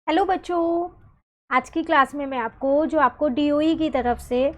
Hello बच्चों। आज की क्लास में मैं आपको डीओई की तरफ से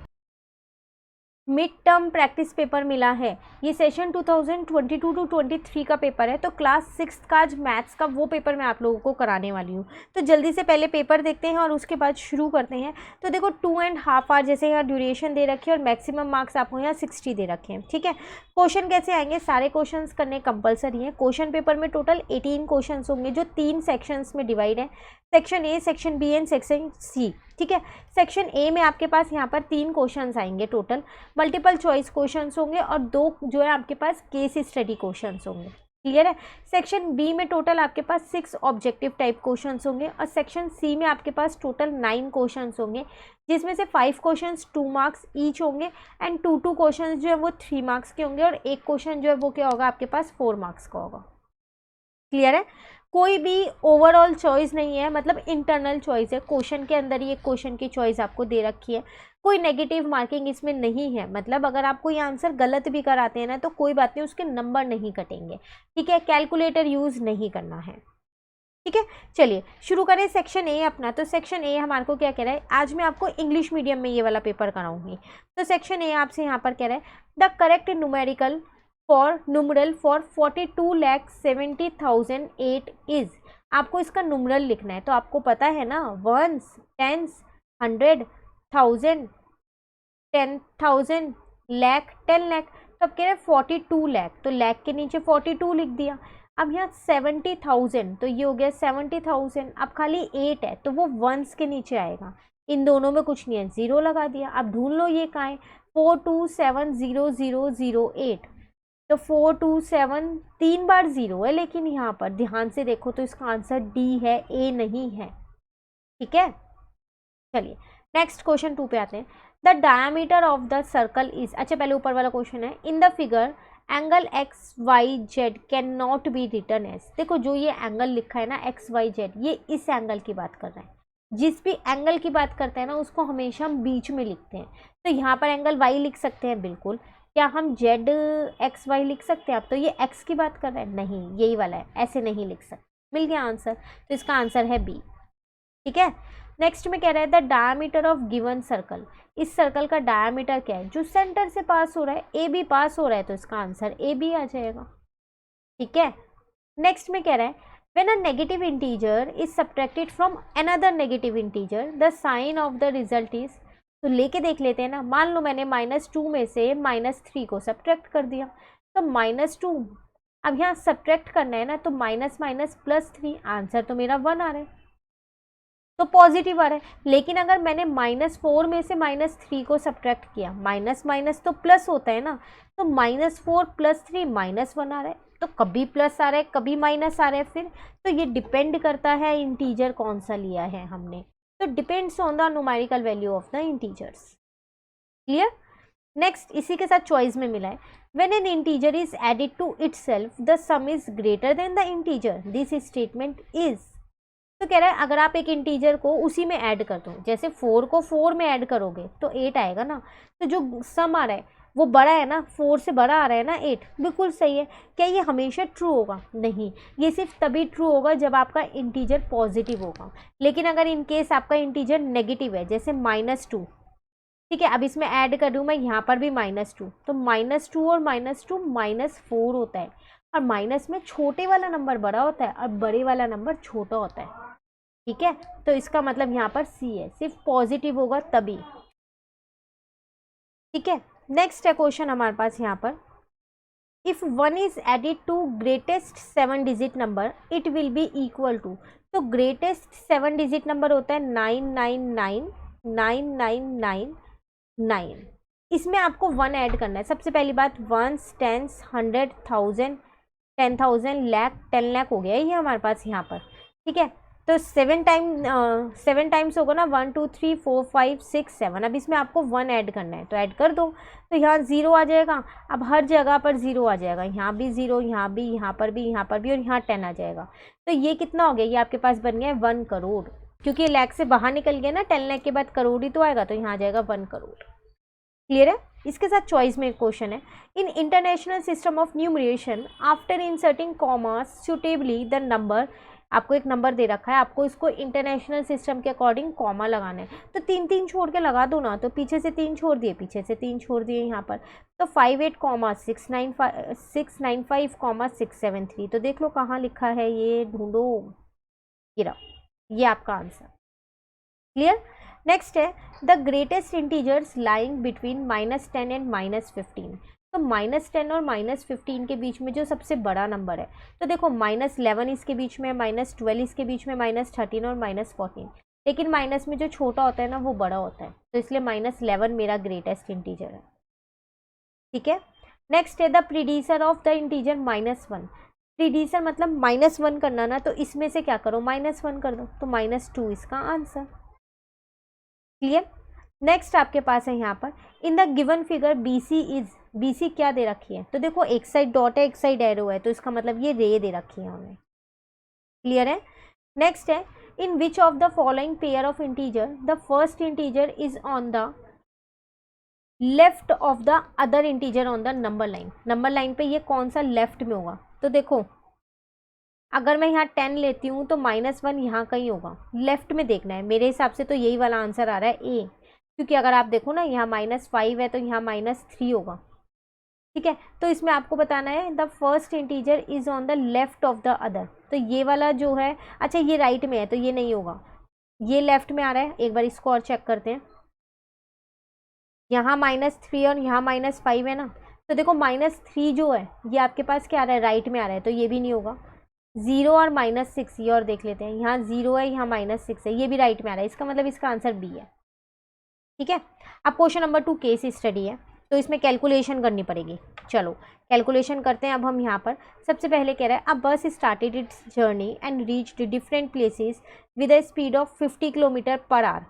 मिड टर्म प्रैक्टिस पेपर मिला है। ये सेशन 2022 टू 23 का पेपर है, तो क्लास 6 का आज मैथ्स का वो पेपर मैं आप लोगों को कराने वाली हूँ। तो जल्दी से पहले पेपर देखते हैं और उसके बाद शुरू करते हैं। तो देखो 2.5 आवर जैसे यहाँ ड्यूरेशन दे रखी है और मैक्सिमम मार्क्स आपको यहाँ 60 दे रखे हैं। ठीक है, क्वेश्चन कैसे आएंगे, सारे क्वेश्चन करने कंपलसरी है। क्वेश्चन पेपर में टोटल 18 क्वेश्चन होंगे जो 3 सेक्शंस में डिवाइड है, section A, section B and section C. ठीक है, सेक्शन ए में आपके पास यहाँ पर 3 क्वेश्चंस आएंगे टोटल, मल्टीपल चॉइस क्वेश्चंस होंगे और 2 जो है आपके पास केस स्टडी क्वेश्चंस होंगे। क्लियर है। सेक्शन बी में टोटल आपके पास 6 ऑब्जेक्टिव टाइप क्वेश्चंस होंगे और सेक्शन सी में आपके पास टोटल 9 क्वेश्चंस होंगे, जिसमें से 5 क्वेश्चंस 2 मार्क्स ईच होंगे एंड 2 क्वेश्चंस जो है वो 3 मार्क्स के होंगे और एक क्वेश्चन जो है वो क्या होगा आपके पास 4 मार्क्स का होगा। क्लियर है। कोई भी ओवरऑल चॉइस नहीं है, मतलब इंटरनल चॉइस है। क्वेश्चन के अंदर ही एक क्वेश्चन की चॉइस आपको दे रखी है, कोई नेगेटिव मार्किंग इसमें नहीं है। मतलब अगर आप कोई आंसर गलत भी कराते हैं ना तो कोई बात नहीं, उसके नंबर नहीं कटेंगे। ठीक है, कैलकुलेटर यूज नहीं करना है। ठीक है, चलिए शुरू करें सेक्शन ए अपना। तो सेक्शन ए हमारे को क्या कह रहा है, आज मैं आपको इंग्लिश मीडियम में ये वाला पेपर कराऊंगी। तो सेक्शन ए आपसे यहाँ पर कह रहा है the correct numerical for numeral for 42,70,008 is. आपको इसका न्यूमरल लिखना है। तो आपको पता है ना, वंस, टेंस, 100, 1000, 10,000, लाख, 10 लाख। तो अब कह रहे हैं 42 लाख, तो लाख के नीचे 42 लिख दिया। अब यहाँ 70,000, तो ये हो गया 70,000। अब खाली 8 है तो वो वंस के नीचे आएगा, इन दोनों में कुछ नहीं है, 0 लगा दिया। अब ढूंढ लो ये कहाँ है, 4270,008। तो 427 3 बार 0 है, लेकिन यहाँ पर ध्यान से देखो तो इसका आंसर डी है, ए नहीं है। ठीक है, चलिए नेक्स्ट क्वेश्चन 2 पे आते हैं। The diameter of the circle is. अच्छा, पहले ऊपर वाला क्वेश्चन है, in the figure angle X Y Z can not be written as. देखो जो ये एंगल लिखा है ना एक्स वाई जेड, ये इस एंगल की बात कर रहा है। जिस भी एंगल की बात करते हैं ना उसको हमेशा हम बीच में लिखते हैं। तो यहाँ पर एंगल वाई लिख सकते हैं बिल्कुल। क्या हम जेड एक्स वाई लिख सकते हैं? अब तो ये एक्स की बात कर रहे हैं, नहीं यही वाला है, ऐसे नहीं लिख सकते। मिल गया आंसर, तो इसका आंसर है बी। ठीक है, नेक्स्ट में कह रहा है the diameter of given circle. इस सर्कल का डायमीटर क्या है, जो सेंटर से पास हो रहा है, ए बी पास हो रहा है, तो इसका आंसर ए बी आ जाएगा। ठीक है, नेक्स्ट में कह रहा है when a negative integer is subtracted from another negative integer the sign of the result is. तो लेके देख लेते हैं ना। मान लो मैंने -2 में से -3 को सब्ट्रैक्ट कर दिया, तो -2, अब यहाँ सब्ट्रैक्ट करना है ना, तो माइनस माइनस +3, आंसर तो मेरा 1 आ रहा है, तो पॉजिटिव आ रहा है। लेकिन अगर मैंने -4 में से -3 को सब्ट्रैक्ट किया, माइनस माइनस तो प्लस होता है ना, तो -4 + 3 -1 आ रहा है। तो कभी प्लस आ रहा है कभी माइनस आ रहा है फिर। तो ये डिपेंड करता है इंटीजर कौन सा लिया है हमने। तो depends on the numerical value of the integers. Clear. Next इसी के साथ चॉइस में मिला है when an integer is added to itself the sum is greater than the integer this statement is. तो कह रहा है अगर आप एक इंटीजर को उसी में ऐड कर दो, जैसे 4 को 4 में ऐड करोगे तो 8 आएगा ना, तो जो सम आ रहा है वो बड़ा है ना, 4 से बड़ा आ रहा है ना 8, बिल्कुल सही है। क्या ये हमेशा ट्रू होगा? नहीं, ये सिर्फ तभी ट्रू होगा जब आपका इंटीजर पॉजिटिव होगा। लेकिन अगर इन केस आपका इंटीजर नेगेटिव है, जैसे -2, ठीक है, अब इसमें ऐड कर दूँ मैं, यहाँ पर भी -2, तो -2 और -2 -4 होता है। और माइनस में छोटे वाला नंबर बड़ा होता है और बड़े वाला नंबर छोटा होता है। ठीक है, तो इसका मतलब यहाँ पर सी है, सिर्फ पॉजिटिव होगा तभी। ठीक है, नेक्स्ट है क्वेश्चन हमारे पास यहाँ पर, if 1 is added to greatest 7 digit number it will be equal to. तो ग्रेटेस्ट 7 डिजिट नंबर होता है 9999999। इसमें आपको 1 ऐड करना है। सबसे पहली बात, वंस, टेंस, 100, 1000, 10,000, लाख, 10 लाख हो गया ये हमारे पास यहाँ पर। ठीक है, तो 7 टाइम्स होगा ना, 1 2 3 4 5 6 7। अब इसमें आपको 1 ऐड करना है, तो ऐड कर दो। तो यहाँ 0 आ जाएगा। अब हर जगह पर 0 आ जाएगा, यहाँ भी 0, यहाँ भी, यहाँ पर भी, यहाँ पर भी, और यहाँ 10 आ जाएगा। तो ये कितना हो गया, ये आपके पास बन गया 1 करोड़, क्योंकि लाख से बाहर निकल गया ना, 10 लाख के बाद करोड़ ही तो आएगा, तो यहाँ आ जाएगा 1 करोड़। क्लियर है। इसके साथ चॉइस में एक क्वेश्चन है, in international system of numeration after inserting commas suitably the number आपको एक नंबर दे रखा है, आपको इसको इंटरनेशनल सिस्टम के अकॉर्डिंग कॉमा लगाना है, तो 3 छोड़ के लगा दो ना, तो पीछे से 3 छोड़ दिए, पीछे से 3 छोड़ दिए यहाँ पर, तो 58,695,673। तो देख लो कहाँ लिखा है ये, ढूंढो, ये आपका आंसर। क्लियर। नेक्स्ट है the greatest integers lying between -10 and -15। तो -10 और -15 के बीच में जो सबसे बड़ा नंबर है, तो देखो -11 इसके बीच में, -12 इसके बीच में, -13 और -14, लेकिन माइनस में जो छोटा होता है ना वो बड़ा होता है, तो इसलिए -11 मेरा ग्रेटेस्ट इंटीजर है। ठीक है। नेक्स्ट है द प्रीडिसर ऑफ द इंटीजर -1। प्रीडिसर मतलब -1 करना ना, तो इसमें से क्या करो, -1 कर दो, तो -2 इसका आंसर। क्लियर। नेक्स्ट आपके पास है यहाँ पर in the given figure BC is, BC क्या दे रखी है, तो देखो एक साइड डॉट है एक साइड एरो है, तो इसका मतलब ये रे दे रखी है हमें। क्लियर है। नेक्स्ट है in which of the following pair of integer the first integer is on the left of the other integer on the number line. Number line पे ये कौन सा लेफ्ट में होगा, तो देखो अगर मैं यहाँ 10 लेती हूँ तो -1 यहाँ कहीं होगा, लेफ्ट में देखना है। मेरे हिसाब से तो यही वाला आंसर आ रहा है ए, क्योंकि अगर आप देखो ना यहाँ -5 है तो यहाँ -3 होगा। ठीक है, तो इसमें आपको बताना है the first integer is on the left of the other, तो ये वाला जो है, अच्छा ये राइट में है तो ये नहीं होगा, ये लेफ्ट में आ रहा है। एक बार इसको और चेक करते हैं, यहाँ -3 और यहाँ -5 है ना, तो देखो -3 जो है ये आपके पास क्या आ रहा है, राइट में आ रहा है, तो ये भी नहीं होगा। 0 और -6 ये और देख लेते हैं, यहाँ 0 है यहाँ -6 है, ये भी राइट में आ रहा है, इसका मतलब इसका आंसर बी है। ठीक है। अब क्वेश्चन नंबर 2 केस स्टडी है, तो इसमें कैलकुलेशन करनी पड़ेगी। चलो कैलकुलेशन करते हैं अब हम यहाँ पर। सबसे पहले कह रहा है अ बस started it's journey and reached different places with a speed of 50 kilometre per hour.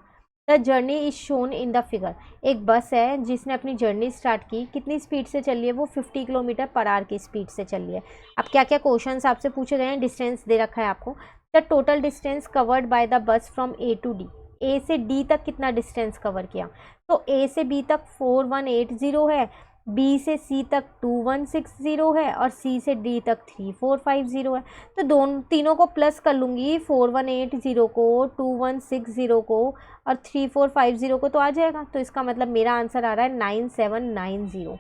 The journey is shown in the figure. एक बस है जिसने अपनी जर्नी स्टार्ट की, कितनी स्पीड से चल रही है, वो 50 किलोमीटर पर आवर की स्पीड से चल रही है। अब क्या क्या क्वेश्चंस आपसे पूछे गए हैं, डिस्टेंस दे रखा है आपको। The total distance covered by the bus from A to D। A से D तक कितना डिस्टेंस कवर किया, तो A से B तक 4180 है, B से C तक 2160 है और C से D तक 3450 है। तो तीनों को प्लस कर लूँगी, 4180 को, 2160 को और 3450 को, तो आ जाएगा। तो इसका मतलब मेरा आंसर आ रहा है 9790,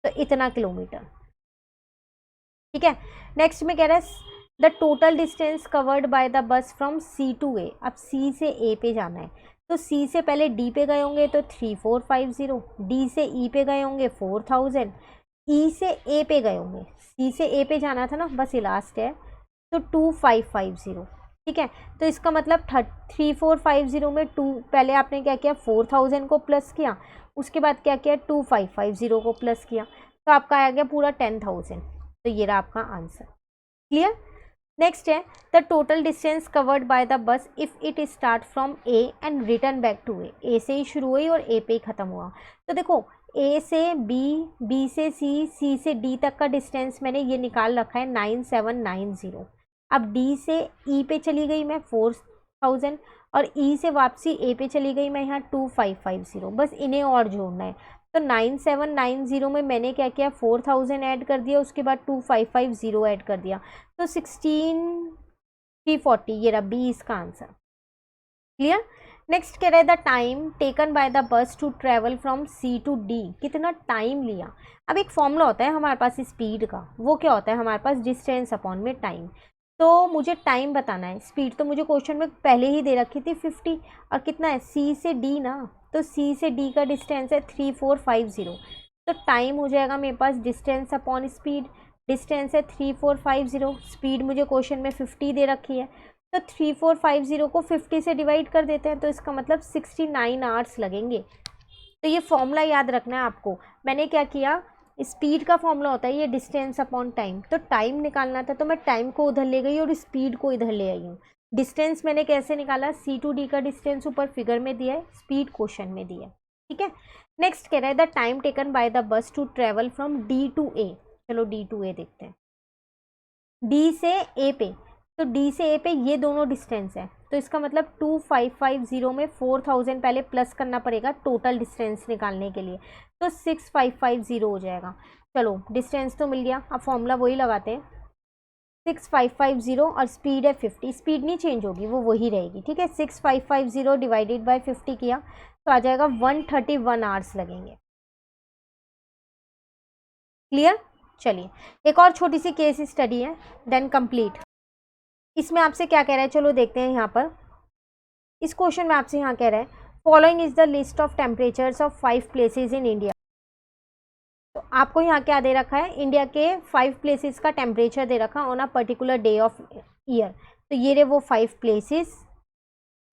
तो इतना किलोमीटर। ठीक है। नेक्स्ट में कह रहा है the total distance covered by the bus from C to A। अब C से A पे जाना है, तो C से पहले D पे गए होंगे तो 3450, D से E पे गए होंगे 4000, E से A पे गए होंगे, C से A पे जाना था ना, बस ये लास्ट है, तो 2550। ठीक है, तो इसका मतलब 3450 में 2 पहले आपने क्या किया, 4000 को प्लस किया, उसके बाद क्या किया, 2550 को प्लस किया, तो आपका आ गया पूरा 10,000। तो ये रहा आपका आंसर। क्लियर। नेक्स्ट है the total distance covered by the bus if it start from A and return back to A। A से ही शुरू हुई और A पे ही ख़त्म हुआ। तो देखो A से B, B से C, C से D तक का डिस्टेंस मैंने ये निकाल रखा है 9790। अब D से E पे चली गई मैं 4000 और E से वापसी A पे चली गई मैं यहाँ 2550, बस इन्हें और जोड़ना है। तो 9790 में मैंने क्या किया, 4000 ऐड कर दिया, उसके बाद 2550 ऐड कर दिया, तो 16340, ये रहा B इसका आंसर। क्लियर। नेक्स्ट कह रहा है the time taken by the bus to travel from C to D। कितना टाइम लिया। अब एक फॉर्मूला होता है हमारे पास स्पीड का, वो क्या होता है हमारे पास, डिस्टेंस अपॉन में टाइम। तो मुझे टाइम बताना है, स्पीड तो मुझे क्वेश्चन में पहले ही दे रखी थी 50, और कितना है C से D ना, तो C से D का डिस्टेंस है 3450, तो टाइम हो जाएगा मेरे पास डिस्टेंस अपॉन स्पीड। डिस्टेंस है 3450, स्पीड मुझे क्वेश्चन में 50 दे रखी है, तो 3450 को 50 से डिवाइड कर देते हैं, तो इसका मतलब 69 आवर्स लगेंगे। तो ये फॉर्मूला याद रखना है आपको। मैंने क्या किया, स्पीड का फॉर्मूला होता है ये डिस्टेंस अपॉन टाइम, तो टाइम निकालना था तो मैं टाइम को उधर ले गई और स्पीड को इधर ले आई हूँ। डिस्टेंस मैंने कैसे निकाला, C टू D का डिस्टेंस ऊपर फिगर में दिया है, स्पीड क्वेश्चन में दिया है। ठीक है। नेक्स्ट कह रहा है the time taken by the bus to travel from D to A। चलो D टू A देखते हैं। D से A पे, तो D से A पे ये दोनों डिस्टेंस है, तो इसका मतलब 2550 में 4000 पहले प्लस करना पड़ेगा टोटल डिस्टेंस निकालने के लिए, तो 6550 हो जाएगा। चलो डिस्टेंस तो मिल गया, अब फॉर्मूला वही लगाते हैं, 6550 और स्पीड है 50, स्पीड नहीं चेंज होगी, वो वही रहेगी, ठीक है। 6550 डिवाइडेड बाय 50 किया तो आ जाएगा 131 आवर्स लगेंगे। क्लियर। चलिए एक और छोटी सी केस स्टडी है, देन कंप्लीट। इसमें आपसे क्या कह रहा है, चलो देखते हैं। यहाँ पर इस क्वेश्चन में आपसे यहाँ कह रहा है following is the list of temperatures of 5 places in India. तो आपको यहाँ क्या दे रखा है, इंडिया के 5 प्लेसेस का टेम्परेचर दे रखा on a particular day of year. तो ये रहे वो 5 प्लेसेस,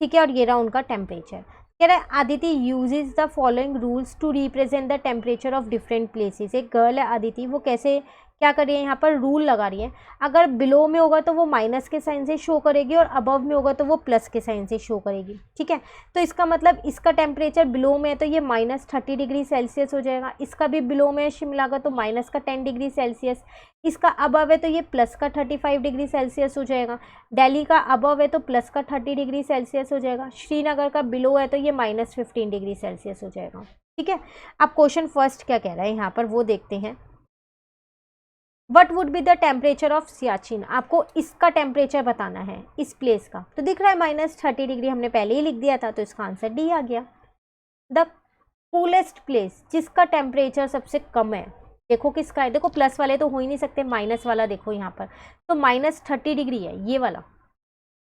ठीक है, और ये रहा उनका टेम्परेचर। कह रहा है Aditi uses the following rules to represent the temperature of different places. एक गर्ल है आदिति, वो कैसे क्या कर रही है, यहाँ पर रूल लगा रही है। अगर बिलो में होगा तो वो माइनस के साइन से शो करेगी और अबव में होगा तो वो प्लस के साइन से शो करेगी, ठीक है। तो इसका मतलब इसका टेम्परेचर बिलो में है तो ये -30 डिग्री सेल्सियस हो जाएगा। इसका भी बिलो में शिमला का तो माइनस का 10 डिग्री सेल्सियस। इसका अबव है तो ये प्लस का 35 डिग्री सेल्सियस हो जाएगा। दिल्ली का अबव है तो प्लस का 30 डिग्री सेल्सियस हो जाएगा। श्रीनगर का बिलो है तो ये -15 डिग्री सेल्सियस हो जाएगा, ठीक है। अब क्वेश्चन फर्स्ट क्या कह रहा है यहाँ पर वो देखते हैं। What would be the temperature of Siachen. आपको इसका टेम्परेचर बताना है इस प्लेस का। तो दिख रहा है -30 डिग्री, हमने पहले ही लिख दिया था, तो इसका आंसर डी आ गया। द कूलेस्ट प्लेस, जिसका टेम्परेचर सबसे कम है, देखो किसका है, देखो प्लस वाले तो हो ही नहीं सकते, माइनस वाला देखो यहाँ पर, तो -30 डिग्री है ये वाला,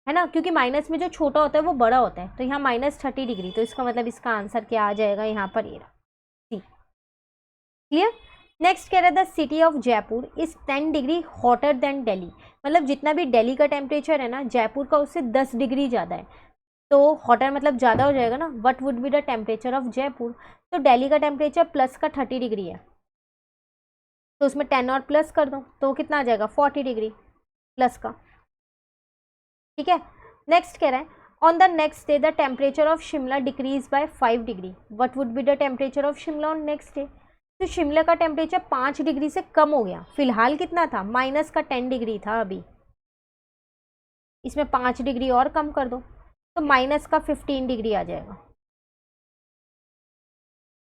है ना, क्योंकि माइनस में जो छोटा होता है वो बड़ा होता है। तो यहाँ -30 डिग्री, तो इसका मतलब इसका आंसर क्या आ जाएगा यहाँ पर, ये सी। क्लियर। नेक्स्ट कह रहा है the city of Jaipur is 10 degree hotter then Delhi. मतलब जितना भी दिल्ली का टेम्परेचर है ना, जयपुर का उससे 10 डिग्री ज़्यादा है। तो हॉटर मतलब ज़्यादा हो जाएगा ना। What would be the temperature of Jaipur. तो दिल्ली का टेम्परेचर प्लस का 30 डिग्री है, तो उसमें 10 और प्लस कर दो तो कितना आ जाएगा 40 डिग्री प्लस का, ठीक है। नेक्स्ट कह रहा है on the next day the temperature of Shimla decrease by 5 degree. What would be the temperature of Shimla on next day. तो शिमला का टेम्परेचर 5 डिग्री से कम हो गया। फिलहाल कितना था, माइनस का 10 डिग्री था अभी, इसमें 5 डिग्री और कम कर दो तो माइनस का 15 डिग्री आ जाएगा।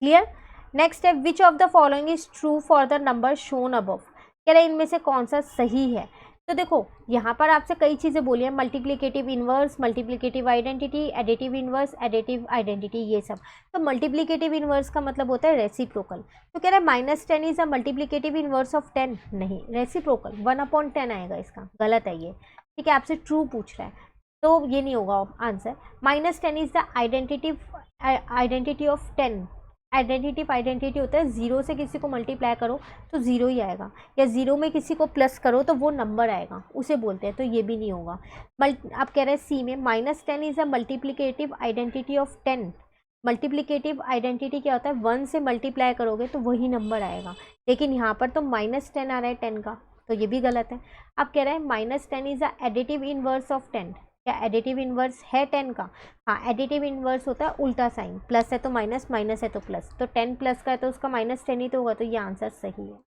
क्लियर। नेक्स्ट है विच of the following is true for the number shown above. कह रहे इनमें से कौन सा सही है। तो देखो यहाँ पर आपसे कई चीज़ें बोली हैं, multiplicative inverse, multiplicative identity, additive inverse, additive identity, ये सब। तो मल्टीप्लिकेटिव इन्वर्स का मतलब होता है रेसिप्रोकल। तो कह रहा है -10 is a multiplicative inverse of 10। नहीं, रेसिप्रोकल 1/10 आएगा, इसका गलत है ये, ठीक है। आपसे ट्रू पूछ रहा है तो ये नहीं होगा answer. -10 is the identity of 10। Identity होता है 0 से किसी को मल्टीप्लाई करो तो 0 ही आएगा, या 0 में किसी को प्लस करो तो वो नंबर आएगा, उसे बोलते हैं। तो ये भी नहीं होगा। आप कह रहे हैं सी में -10 is a multiplicative identity of 10। Multiplicative identity क्या होता है, 1 से मल्टीप्लाई करोगे तो वही नंबर आएगा, लेकिन यहाँ पर तो -10 आ रहा है 10 का, तो ये भी गलत है। आप कह रहे हैं -10 is a additive inverse of 10। क्या एडिटिव इन्वर्स है 10 का। हाँ, एडिटिव इन्वर्स होता है उल्टा साइन, प्लस है तो माइनस, माइनस है तो प्लस। तो 10 प्लस का है तो उसका -10 ही तो होगा, तो ये आंसर सही है।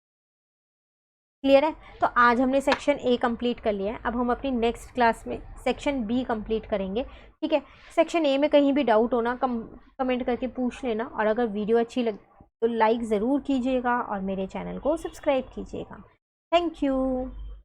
क्लियर है। तो आज हमने सेक्शन ए कंप्लीट कर लिया है। अब हम अपनी नेक्स्ट क्लास में सेक्शन बी कंप्लीट करेंगे, ठीक है। सेक्शन ए में कहीं भी डाउट होना कमेंट करके पूछ लेना, और अगर वीडियो अच्छी लगे तो लाइक ज़रूर कीजिएगा और मेरे चैनल को सब्सक्राइब कीजिएगा। Thank you.